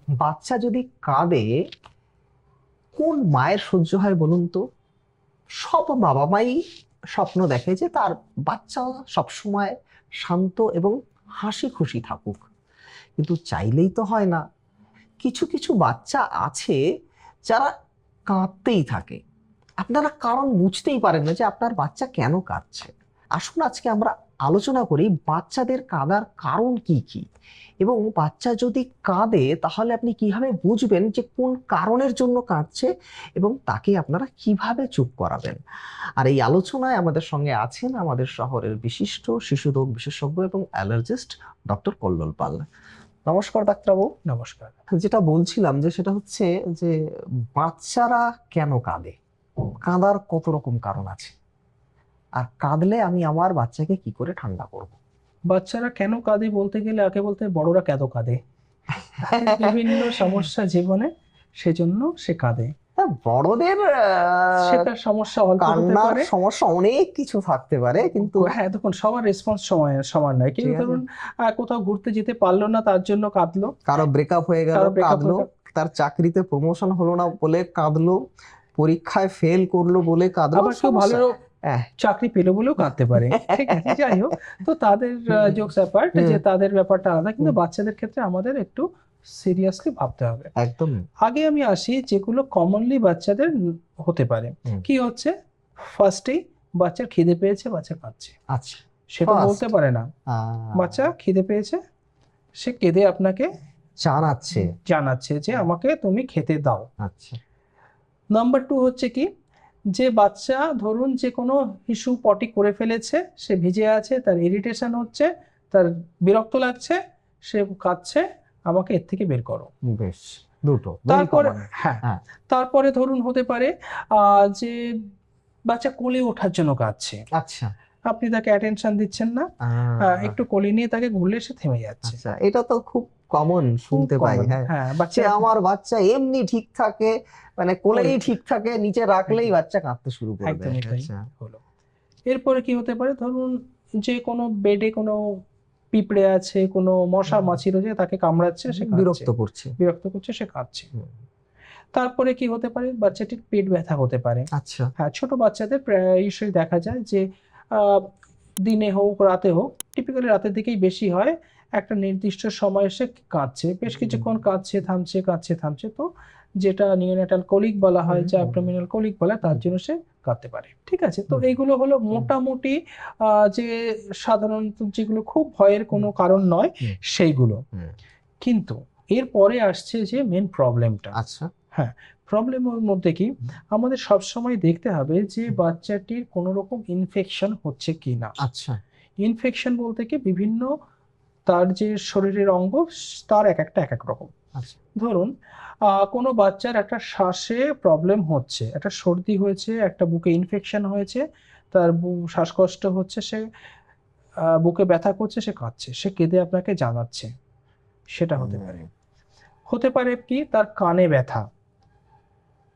বাচ্চা যদি কাঁদে কোন মায়ের সহ্য হয় বলুন তো? সব বাবা মাই স্বপ্ন দেখে যে তার বাচ্চা সবসময় শান্ত এবং হাসি খুশি থাকুক, কিন্তু চাইলেই তো হয় না। কিছু কিছু বাচ্চা আছে যারা কাঁদতেই থাকে, আপনারা কারণ বুঝতেই পারেন না যে আপনার বাচ্চা কেন কাঁদছে। আসুন আজকে আমরা আলোচনা করি বাচ্চাদের কাঁদার কারণ কি কি, এবং বাচ্চা যদি কাঁদে তাহলে আপনি কিভাবে বুঝবেন যে কোন কারণের জন্য কাঁদছে এবং তাকে আপনারা কিভাবে চুপ করাবেন। আর এই আলোচনায় আমাদের সঙ্গে আছেন আমাদের শহরের বিশিষ্ট শিশুরোগ বিশেষজ্ঞ এবং অ্যালার্জিস্ট ডক্টর কল্লোল পাল। নমস্কার ডাক্তারবাবু। নমস্কার। যেটা বলছিলাম যে সেটা হচ্ছে যে বাচ্চারা কেন কাঁদে, কাঁদার কত রকম কারণ আছে, আর কাঁদলে আমি আমার বাচ্চাকে কি করে ঠান্ডা করব। বাচ্চারা কেন কাঁদে বলতে গেলে আগে বলতে বড়রা কেন কাঁদে। বিভিন্ন সমস্যা জীবনে, সেজন্য সে কাঁদে। বড়দের সেটা সমস্যা অল্প হতে কান্নার পারে। সমস্যা অনেক কিছু থাকতে পারে, কিন্তু হ্যাঁ, দেখুন সবার রেসপন্স সমান নয়। কেউ ঠিক আছে। ধরুন কোথাও ঘুরতে যেতে পারলো না, তার জন্য কাঁদলো। কারো ব্রেকআপ হয়ে গেল কারো breakup কাঁদলো, হয়ে তার চাকরিতে প্রমোশন হলো না বলে কাঁদলো, পরীক্ষায় ফেল করলো বলে কাঁদলো। আবার কেউ ভালো হ্যাঁ, চাকরি পেলো বলেও কাঁদতে পারে। ঠিক আছে, যাই হোক, তো তাদের জোকস অ্যাপার্ট, যে তাদের ব্যাপারটা আলাদা, কিন্তু বাচ্চাদের ক্ষেত্রে আমাদের একটু সিরিয়াসলি ভাবতে হবে। একদম। আগে আমি আসি যেগুলো কমনলি বাচ্চাদের হতে পারে। কি হচ্ছে, ফার্স্টেই বাচ্চার খিদে পেয়েছে, বাচ্চা কাঁদছে। আচ্ছা, সেটা বলতে পারে না, বাচ্চা খিদে পেয়েছে, সে কেঁদে আপনাকে জানাচ্ছে যে আমাকে তুমি খেতে দাও। আচ্ছা। নাম্বার 2 হচ্ছে কি, যে বাচ্চা ধরুন যে কোনো হিসু পটি করে ফেলেছে, সে ভিজে আছে, তার ইরিটেশন হচ্ছে, তার বিরক্ত লাগছে, সে কাঁদছে, আমাকে এর থেকে বের করো। বেশ, দুটো। তারপরে হ্যাঁ, তারপরে ধরুন হতে পারে যে বাচ্চা কোলে ওঠার জন্য কাঁদছে। আচ্ছা, আপনি তাকে অ্যাটেনশন দিচ্ছেন না, একটু কোলে নিয়ে তাকে ঘুরলে সে থেমে যাচ্ছে। আচ্ছা, এটা তো খুব কমন শুনতে পাই। হ্যাঁ, বাচ্চা আমার বাচ্চা এমনি ঠিক থাকে, মানে কোলেই ঠিক থাকে, নিচে রাখলেই বাচ্চা কাঁদতে শুরু করে দেয়। একদমই তাই হলো। এরপরে কি হতে পারে, ধরুন যে কোনো বেডে কোনো পিঁপড়ে আছে, কোনো মশা মাছি রয়েছে, তাকে কামড়াচ্ছে, সে বিরক্ত করছে, সে কাঁদছে। তারপরে কি হতে পারে, বাচ্চাটির পেট ব্যথা হতে পারে। আচ্ছা। হ্যাঁ, ছোট বাচ্চাদের প্রায়শই দেখা যায় যে দিনে হোক রাতে হোক, টিপিক্যালি রাতের দিকেই বেশি হয়, একটা নির্দিষ্ট সময় এসে কাঁদছে, বেশ কিছুক্ষণ কাঁদছে থামছে, তো যেটা নিওনেটাল কোলিক বলা হয়, যে অ্যাবডোমিনাল কোলিক বলা, তার জন্য সে কাঁদতে পারে। ঠিক আছে, তো এইগুলো হলো মোটামুটি যে সাধারণত যেগুলো খুব ভয়ের কোনো কারণ নয় সেইগুলো। কিন্তু এরপরে আসছে যে মেন প্রবলেমটা। আচ্ছা। হ্যাঁ, প্রবলেমের মধ্যে কি, আমাদের সবসময় দেখতে হবে যে বাচ্চাটির কোনো রকম ইনফেকশন হচ্ছে কিনা। আচ্ছা। ইনফেকশন বলতে কি, বিভিন্ন তার যে শরীরের অঙ্গ, তার এক এক রকম। ধরুন কোনো বাচ্চার একটা শ্বাসে প্রবলেম হচ্ছে, একটা সর্দি হয়েছে, একটা বুকে ইনফেকশন হয়েছে, তার শ্বাসকষ্ট হচ্ছে, সে বুকে ব্যথা করছে, সে কাঁদছে, সে কেঁদে আপনাকে জানাচ্ছে, সেটা হতে পারে কি, তার কানে ব্যথা,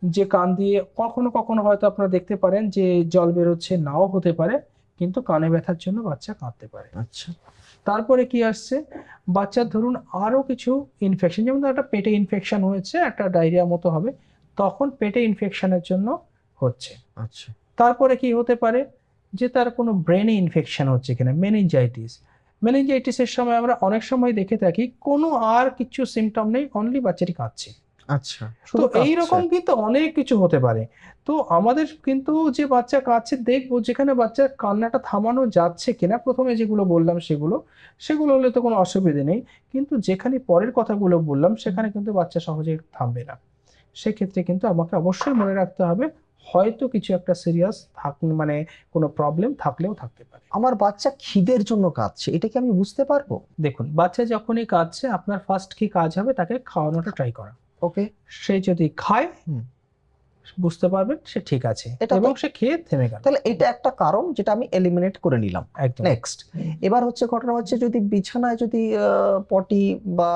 যে কান দিয়ে কখনো কখনো হয়তো আপনারা দেখতে পারেন যে জল বেরোচ্ছে, নাও হতে পারে, কিন্তু কানে ব্যথার জন্য বাচ্চা কাঁদতে পারে। আচ্ছা। তারপরে কি আসছে, বাচ্চার ধরুন আরো কিছু ইনফেকশন, যেমন একটা পেটে ইনফেকশন হয়েছে, একটা ডায়রিয়া মতো হবে, তখন পেটে ইনফেকশনের জন্য হচ্ছে। আচ্ছা। তারপরে কি হতে পারে, যে তার কোনো ব্রেনে ইনফেকশন হচ্ছে কিনা, মেনিনজাইটিসের সময় আমরা অনেক সময় দেখে থাকি কোনো আর কিছু সিমটম নেই, অনলি বাচ্চাটি কাঁদছে। আচ্ছা, তো এইরকম কিন্তু অনেক কিছু হতে পারে। তো আমাদের কিন্তু যে বাচ্চা কাঁদছে দেখবো, যেখানে বাচ্চার কান্নাটা থামানো যাচ্ছে কিনা, প্রথমে যেগুলো বললাম সেগুলো হলে তো কোনো অসুবিধা নেই, কিন্তু যেখানে পরের কথাগুলো বললাম সেখানে কিন্তু বাচ্চা সহজে থামবে না। সেক্ষেত্রে কিন্তু আমাকে অবশ্যই মনে রাখতে হবে, হয়তো কিছু একটা সিরিয়াস মানে কোনো প্রবলেম থাকলেও থাকতে পারে। আমার বাচ্চা খিদের জন্য কাঁদছে, এটা কি আমি বুঝতে পারবো? দেখুন, বাচ্চা যখনই কাঁদছে, আপনার ফার্স্ট কি কাজ হবে, তাকে খাওয়ানোটা ট্রাই করা। ওকে। সে যদি খায়, বুঝতে পারবেন সে ঠিক আছে এবং সে খেয়ে থেমে গেল। তাহলে এটা একটা কারণ যেটা আমি এলিমিনেট করে নিলাম। নেক্সট, এবার হচ্ছে ঘটনা হচ্ছে যদি বিছানায় যদি পটি বা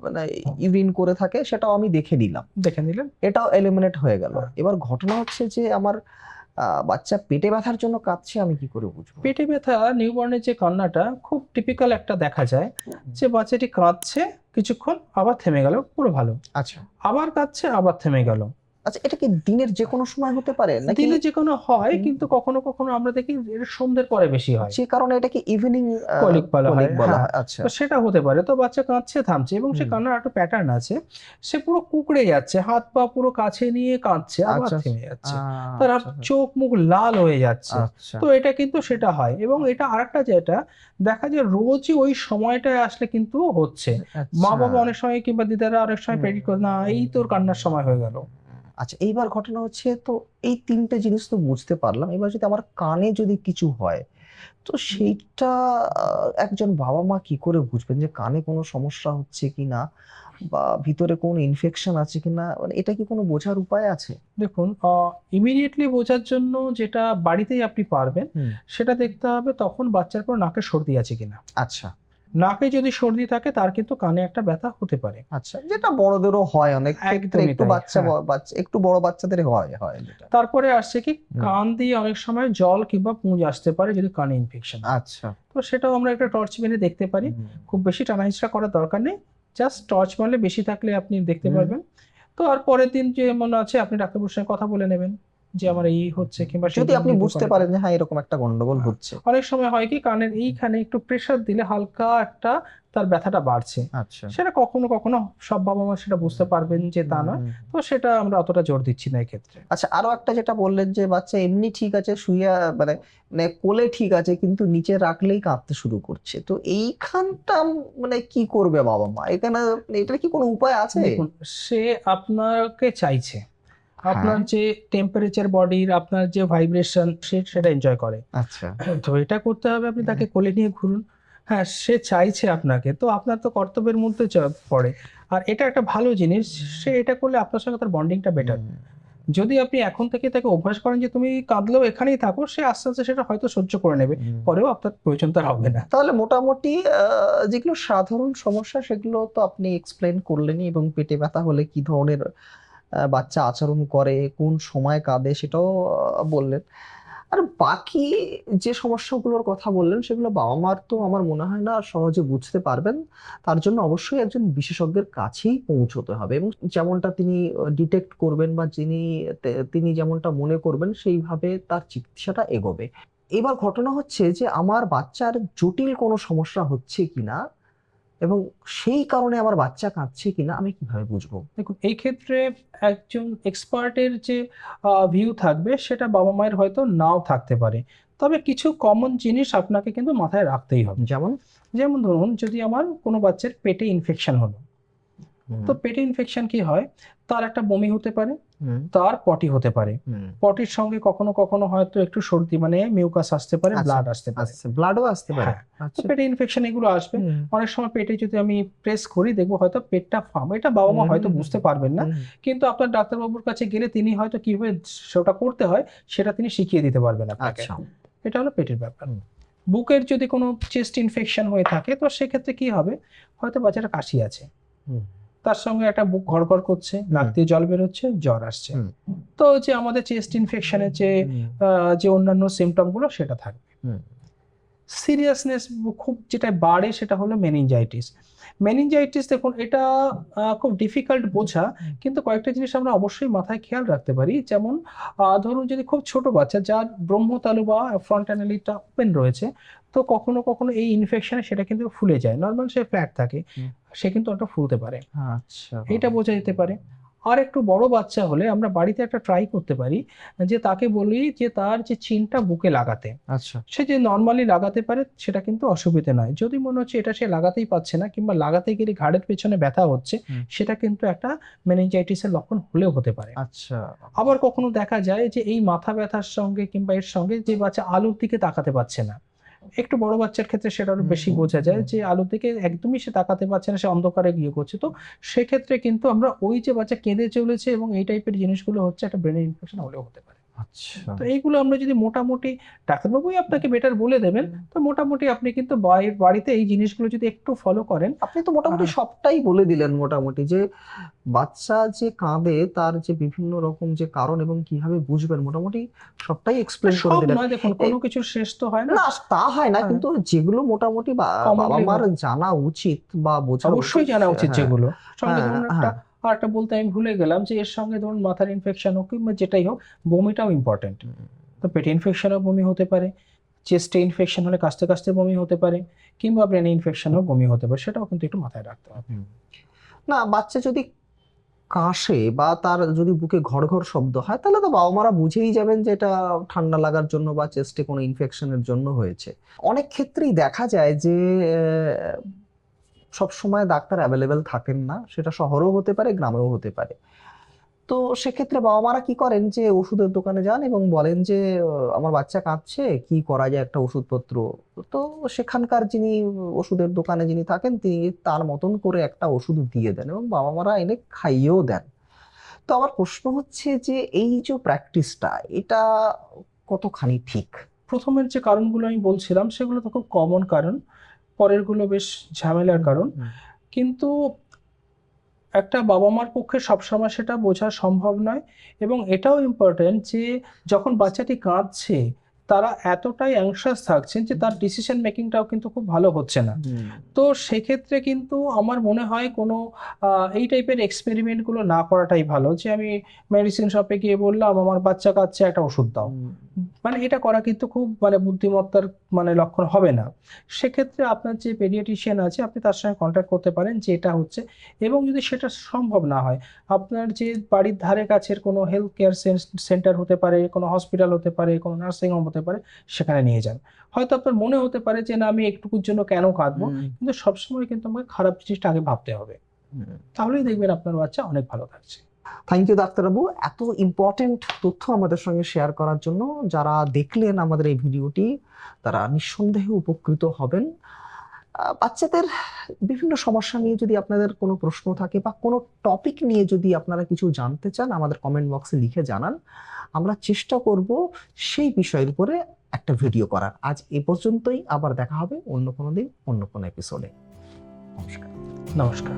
মানে ইউরিন করে থাকে, সেটাও আমি দেখে নিলাম, এটাও এলিমিনেট হয়ে গেল। এবার ঘটনা হচ্ছে যে আমার বাচ্চা পেটে ব্যথার জন্য কাঁদছে, আমি কি করে বুঝবো? পেটে ব্যথা, নিউবর্নের যে কান্নাটা খুব টিপিক্যাল একটা দেখা যায়, যে বাচ্চাটি কাঁদছে, কিছুক্ষণ আবার থেমে গেল, পুরো ভালো, আচ্ছা আবার কাঁদছে, আবার থেমে গেল। আচ্ছা, এটা কি দিনের যে কোনো সময় হতে পারে নাকি? দিনে যে কোনো হয়, হুম। কিন্তু কখনো কখনো আমরা দেখি এটা সন্ধ্যের পরে বেশি হয়, যে কারণে এটাকে ইভিনিং কলিক বলা হয়। বলা হ্যাঁ, হয়। আচ্ছা তো সেটা হতে পারে। তো বাচ্চা কাঁদছে, থামছে, এবং সে হুম। কান্নার একটা প্যাটার্ন আছে। সে পুরো কুঁকড়ে যাচ্ছে, হাত পা পুরো কাছে নিয়ে কাঁদছে, আবার আচ্ছা থেমে যাচ্ছে, তার আচ্ছা চোখ মুখ লাল হয়ে যাচ্ছে। আচ্ছা তো এটা কিন্তু সেটা হয়। এবং এটা আরেকটা যেটা দেখা যায় রোজই ওই সময়টায় আসলে কিন্তু হচ্ছে। মা আচ্ছা বাবা অনেক সময় কিংবা দিদারা অনেক সময় প্রেডিক্ট করে, না এই তোর কান্নার সময় হয়ে গেল। আচ্ছা, এইবার ঘটনা হচ্ছে, তো এই তিনটে জিনিস তো বুঝতে পারলাম। এবার যদি আমার কানে যদি কিছু হয়, তো সেইটা একজন বাবা মা কি করে বুঝবেন যে কানে কোনো সমস্যা হচ্ছে কিনা, বা ভিতরে কোনো ইনফেকশন আছে কিনা? মানে এটা কি কোনো বোঝার উপায় আছে? দেখুন, ইমিডিয়েটলি বোঝার জন্য যেটা বাড়িতেই আপনি পারবেন, হুম। সেটা দেখতে হবে তখন বাচ্চার কোনো নাকে সর্দি আছে কিনা। আচ্ছা নাকে যদি সর্দি থাকে, তার কিন্তু কানে একটা ব্যথা হতে পারে। আচ্ছা, যেটা বড়দেরও হয় অনেক ক্ষেত্রে, একদমই একটু তাই, বাচ্চা হ্যাঁ। বাচ্চা একটু বড় বাচ্চাদের হয় হয় যেটা। তারপরে আসছে কি, হুম। কান দিয়ে অনেক সময় জল কিংবা পুঁজ আসতে পারে যদি কানে ইনফেকশন হয়। আচ্ছা তো সেটাও আমরা একটা টর্চ মেরে দেখতে পারি। হুম। খুব বেশি টানাহিচড়া করার দরকার নেই, জাস্ট টর্চ মারলে বেশি থাকলে আপনি দেখতে হুম। পারবেন। তো আর পরের দিন যে মনে আছে, আপনি ডাক্তারবাবুর সঙ্গে কথা বলে নেবেন যে আমার এই হচ্ছে, কিংবা সেই যদি দিন আপনি যেহেতু বুঝতে কানে, পারেন যে হ্যাঁ এরকম একটা গন্ডগোল হচ্ছে। অনেক সময় হয় কি কানের এইখানে একটু প্রেসার দিলে হালকা একটা তার ব্যথাটা বাড়ছে। আচ্ছা সেটা কখনো কখনো সব বাবা মা সেটা বুঝতে পারবেন যে তা নয়। হুম। তো সেটা আমরা অতটা জোর দিচ্ছি না এক্ষেত্রে। আচ্ছা, আরো একটা যেটা বললেন যে বাচ্চা এমনি ঠিক আছে, শুইয়া মানে মানে কোলে ঠিক আছে, কিন্তু নিচে রাখলেই কাঁদতে শুরু করছে, তো এইখানটা মানে কি করবে বাবা মা এখানে? মানে এটার কি কোনো উপায় আছে? দেখুন, সে আপনাকে চাইছে, হ্যাঁ। আপনার যে টেম্পারেচার বডির, আপনার যে ভাইব্রেশন, সে সেটা এনজয় করে। আচ্ছা তো এটা করতে হবে, আপনি তাকে কোলে নিয়ে ঘুরুন। হ্যাঁ, সে চাইছে আপনাকে, তো আপনার তো কর্তব্যের মধ্যে পড়ে। আর এটা একটা ভালো জিনিস, সে এটা করলে আপনার সঙ্গে তার বন্ডিংটা বেটার। হুম। যদি আপনি এখন থেকে তাকে অভ্যাস করেন যে তুমি কাঁদলেও এখানেই থাকো, সে আস্তে আস্তে সেটা হয়তো সহ্য করে নেবে, হুম। পরেও আপনার প্রয়োজন তার হবে না। তাহলে মোটামুটি যেগুলো সাধারণ সমস্যা সেগুলো তো আপনি এক্সপ্লেন করলেনই, এবং পেটে ব্যথা হলে কি ধরনের বাচ্চা আচরণ করে, কোন সময় কাঁদে সেটাও বললেন। আর বাকি যে সমস্যাগুলোর কথা বললেন সেগুলো বাবা মার তো আমার মনে হয় না সহজে বুঝতে পারবেন। তার জন্য অবশ্যই একজন বিশেষজ্ঞের কাছেই পৌঁছতে হবে, এবং যেমনটা তিনি ডিটেক্ট করবেন, বা তিনি যেমনটা মনে করবেন সেইভাবে তার চিকিৎসাটা এগোবে। এবার ঘটনা হচ্ছে যে আমার বাচ্চার জটিল কোনো সমস্যা হচ্ছে কিনা, এবং সেই কারণে আমার বাচ্চা কাঁদছে কিনা আমি কিভাবে বুঝবো? দেখুন, এই ক্ষেত্রে একজন এক্সপার্টের যে ভিউ থাকবে, সেটা বাবা মায়ের হয়তো নাও থাকতে পারে। তবে কিছু কমন জিনিস আপনাকে কিন্তু মাথায় রাখতেই হবে। যেমন? যেমন ধরুন, যদি আমার কোনো বাচ্চার পেটে ইনফেকশন হলো, হুম। তো পেটে ইনফেকশন কি হয়, তার একটা বমি হতে পারে, হুম। তার পটি হতে পারে। হুম। পটির সঙ্গে কখনো কখনো হয়তো একটু সর্দি, মানে মিউকাস আসতে পারে, আচ্ছা ব্লাড আসতে পারে। আচ্ছা, ব্লাডও আসতে পারে। হ্যাঁ, তো আচ্ছা। পেটে ইনফেকশন এগুলো আসবে। হুম। অনেক সময় পেটে যদি আমি প্রেস করি, দেখবো হয়তো পেটটা ফাঁপ। এটা বাবা মা হয়তো বুঝতে পারবেন না, হুম। কিন্তু আপনার ডাক্তারবাবুর কাছে গেলে তিনি হয়তো কিভাবে সেটা করতে হয় সেটা তিনি শিখিয়ে দিতে পারবেন আপনাকে। আচ্ছা। এটা হলো পেটের ব্যাপার। হুম। বুকের যদি কোনো চেস্ট ইনফেকশন হয়ে থাকে, তো সেক্ষেত্রে কি হবে, হয়তো বাচ্চাটা কাশি আছে, হুম। তার সঙ্গে একটা বুক ঘড়ঘড় করছে, নাক দিয়ে জল বেরোচ্ছে, জ্বর আসছে। হুম। তো যে আমাদের চেস্ট ইনফেকশনের যে হুম। যে অন্যান্য সিমটম গুলো সেটা থাকবে। হুম। সিরিয়াসনেস খুব যেটা বাড়ে সেটা হলো মেনিনজাইটিস। মেনিনজাইটিস দেখুন, এটা খুব ডিফিকাল্ট বোঝা, কিন্তু কয়েকটা জিনিস আমরা অবশ্যই মাথায় খেয়াল রাখতে পারি। যেমন ধরুন, যদি খুব ছোট বাচ্চা যার ব্রহ্মতালু বা ফ্রন্ট অ্যানালিটা ওপেন রয়েছে, তো কখনো কখনো এই ইনফেকশনে সেটা কিন্তু ফুলে যায়। নরমাল সে ফ্ল্যাট থাকে, হুম। সে কিন্তু ওটা ফুলতে পারে, আচ্ছা। এটা বোঝা যেতে পারে। আর একটু বড় বাচ্চা হলে আমরা বাড়িতে একটা ট্রাই করতে পারি, যে তাকে বলি যে তার যে চিনটা বুকে লাগাতে। আচ্ছা। সে যে নরমালি লাগাতে পারে সেটা কিন্তু অসুবিধে নয়। যদি মনে হচ্ছে এটা সে লাগাতেই পারছে না, কিংবা লাগাতে গেলে ঘাড়ের পেছনে ব্যথা হচ্ছে, হুম। সেটা কিন্তু একটা মেনিনজাইটিসের লক্ষণ হলেও হতে পারে। আচ্ছা। আবার কখনো দেখা যায় যে এই মাথা ব্যথার সঙ্গে কিংবা এর সঙ্গে যে বাচ্চা আলুর দিকে তাকাতে পারছে না। একটু বড় বাচ্চার ক্ষেত্রে সেটা আরো বেশি বোঝা যায় যে আলুর দিকে একদমই সে তাকাতে পারছে না, সে অন্ধকারে গিয়ে করছে। তো সেক্ষেত্রে কিন্তু আমরা ওই যে বাচ্চা কেঁদে চলেছে এবং এই টাইপের জিনিসগুলো হচ্ছে, একটা ব্রেনের ইনফেকশন হলেও হতে পারে। আচ্ছা। তো এইগুলো আমরা যদি মোটামুটি, ডাক্তারবাবুই আপনাকে বেটার বলে দেবেন, তো মোটামুটি আপনি কিন্তু বাড়িতে এই জিনিসগুলো যদি একটু ফলো করেন। আপনি তো মোটামুটি সবটাই বলে দিলেন মোটামুটি, যে বাচ্চা যে কাঁদে তার যে বিভিন্ন রকম যে কারণ এবং কিভাবে বুঝবেন মোটামুটি সবটাই এক্সপ্লেন করে সব দিলেন। নয়, দেখুন কোনো কিছু শেষ তো হয় না। না তা হয় না, হ্যাঁ। কিন্তু যেগুলো মোটামুটি বাবা Commonly মার হয়। জানা উচিত বা বোঝা অবশ্যই জানা উচিত হ্যাঁ, যেগুলো সঙ্গে হ্যাঁ, ধরুন হ্যাঁ। আর একটা বলতে আমি ভুলে গেলাম যে এর সঙ্গে ধরুন মাথার ইনফেকশন হোক কিংবা যেটাই হোক, বমিটাও ইম্পর্টেন্ট। তো পেটে ইনফেকশনও বমি হতে পারে, চেস্টে ইনফেকশন হলে কাশতে কাশতে বমি হতে পারে, কিংবা ব্রেনে ইনফেকশনও বমি হতে পারে, সেটাও কিন্তু একটু মাথায় রাখতে হবে। না, বাচ্চা যদি কাশে বা তার যদি বুকে ঘড় ঘড় শব্দ হয়, তাহলে তো বাবা মারা বুঝেই যাবেন যে এটা ঠান্ডা লাগার জন্য বা চেস্টে কোনো ইনফেকশনের জন্য হয়েছে। অনেক ক্ষেত্রেই দেখা যায় যে সব সময় ডাক্তার অ্যাভেলেবেল থাকেন না, সেটা শহরেও হতে পারে, গ্রামেও হতে পারে। তো সেক্ষেত্রে বাবা মারা কি করেন, যে ওষুধের দোকানে যান এবং বলেন যে আমার বাচ্চা কাঁদছে, কি করা যায় একটা ওষুধপত্র। তো সেখানকার যিনি ওষুধের দোকানে যিনি থাকেন, তিনি তার মতন করে একটা ওষুধ দিয়ে দেন এবং বাবা মারা এনে খাইয়েও দেন। তো আমার প্রশ্ন হচ্ছে যে এই যে প্র্যাকটিসটা, এটা কতখানি ঠিক? প্রথমের যে কারণগুলো আমি বলছিলাম সেগুলো তো খুব কমন কারণ, পরেরগুলো বেশ ঝামেলার কারণ। কিন্তু একটা বাবা মার পক্ষে সবসময় সেটা বোঝা সম্ভব নয়। এবং এটাও ইম্পর্টেন্ট যে যখন বাচ্চাটি কাঁদছে, তারা এতটাই অ্যাংশাস থাকছেন যে তার ডিসিশন মেকিংটাও কিন্তু খুব ভালো হচ্ছে না। তো সেক্ষেত্রে কিন্তু আমার মনে হয় কোনো এই টাইপের এক্সপেরিমেন্টগুলো না করাটাই ভালো, যে আমি মেডিসিন শপে গিয়ে বললাম আমার বাচ্চা কাঁদছে, একটা ওষুধ দাও। মানে এটা করা কিন্তু খুব বুদ্ধিমত্তার লক্ষণ হবে না। সেক্ষেত্রে আপনার যে পেডিয়াট্রিশিয়ান আছে, আপনি তার সঙ্গে কন্ট্যাক্ট করতে পারেন যে এটা হচ্ছে। এবং যদি সেটা সম্ভব না হয়, আপনার যে বাড়ির ধারে কাছের কোনো হেলথ কেয়ার সেন্টার হতে পারে, কোনো হসপিটাল হতে পারে, কোনো নার্সিং হোম হতে পারে, সেখানে নিয়ে যান। হয়তো আপনার মনে হতে পারে যে না, আমি একটুকুর জন্য কেন কাঁদবো, কিন্তু সবসময় কিন্তু আমাকে খারাপ জিনিসটা আগে ভাবতে হবে। তাহলেই দেখবেন আপনার বাচ্চা অনেক ভালো থাকছে। থ্যাংক ইউ ডাক্তারবাবু, এত ইম্পর্টেন্ট তথ্য আমাদের সঙ্গে শেয়ার করার জন্য। যারা দেখলেন আমাদের এই ভিডিওটি, তারা নিঃসন্দেহে উপকৃত হবেন। বাচ্চাদের বিভিন্ন সমস্যা নিয়ে যদি আপনাদের কোনো প্রশ্ন থাকে বা কোনো টপিক নিয়ে যদি আপনারা কিছু জানতে চান, আমাদের কমেন্ট বক্সে লিখে জানান। আমরা চেষ্টা করব সেই বিষয়ের উপরে একটা ভিডিও করার। আজ এ পর্যন্তই, আবার দেখা হবে অন্য কোনো দিন, অন্য কোনো এপিসোডে। নমস্কার। নমস্কার।